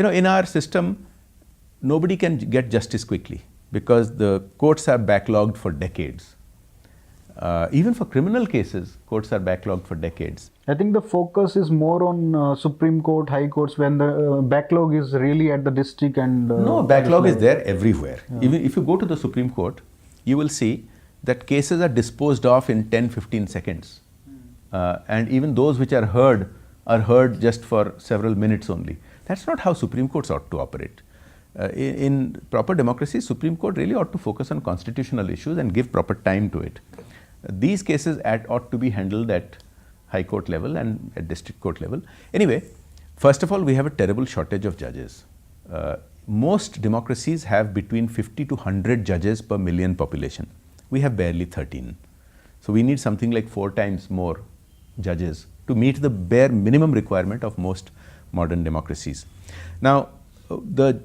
in our system, nobody can get justice quickly because the courts are backlogged for decades. Even for criminal cases, courts are backlogged for decades. I think the focus is more on Supreme Court, High Courts, when the backlog is really at the district and... no, backlog is there everywhere. Yeah. Even if you go to the Supreme Court, you will see that cases are disposed of in 10-15 seconds. And even those which are heard just for several minutes only. That's not how Supreme Courts ought to operate. In proper democracy, Supreme Court really ought to focus on constitutional issues and give proper time to it. These cases ought to be handled at High Court level and at District Court level. Anyway, first of all, we have a terrible shortage of judges. Most democracies have between 50 to 100 judges per million population. We have barely 13. So we need something like 4 times more judges to meet the bare minimum requirement of most modern democracies. Now, the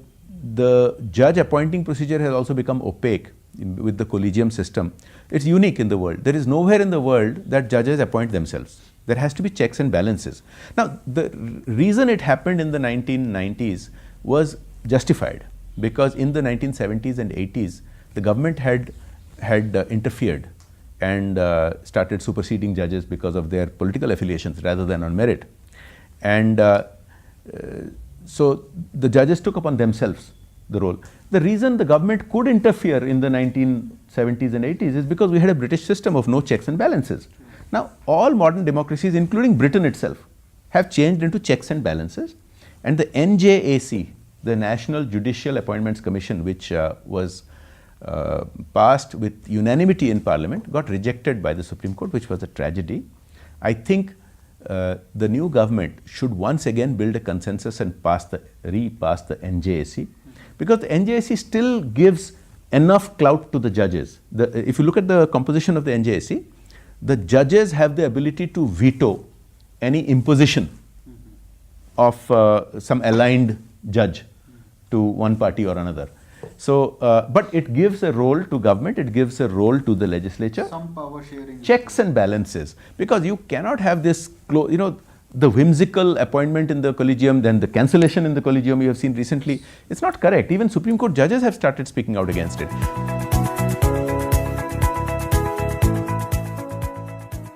judge appointing procedure has also become opaque with the collegium system. It's unique in the world. There is nowhere in the world that judges appoint themselves. There has to be checks and balances. Now, the reason it happened in the 1990s was justified because in the 1970s and 80s, the government had interfered and started superseding judges because of their political affiliations rather than on merit. And so the judges took upon themselves the role. The reason the government could interfere in the 1970s and 80s is because we had a British system of no checks and balances. Now, all modern democracies, including Britain itself, have changed into checks and balances. And the NJAC, the National Judicial Appointments Commission, which was passed with unanimity in Parliament, got rejected by the Supreme Court, which was a tragedy. I think the new government should once again build a consensus and repass the NJAC, because the NJAC still gives enough clout to the judges. If you look at the composition of the NJAC, the judges have the ability to veto any imposition of some aligned judge to one party or another. So, but it gives a role to government, it gives a role to the legislature. Some power sharing. Checks and balances, because you cannot have this, the whimsical appointment in the collegium, then the cancellation in the collegium you have seen recently. It's not correct. Even Supreme Court judges have started speaking out against it.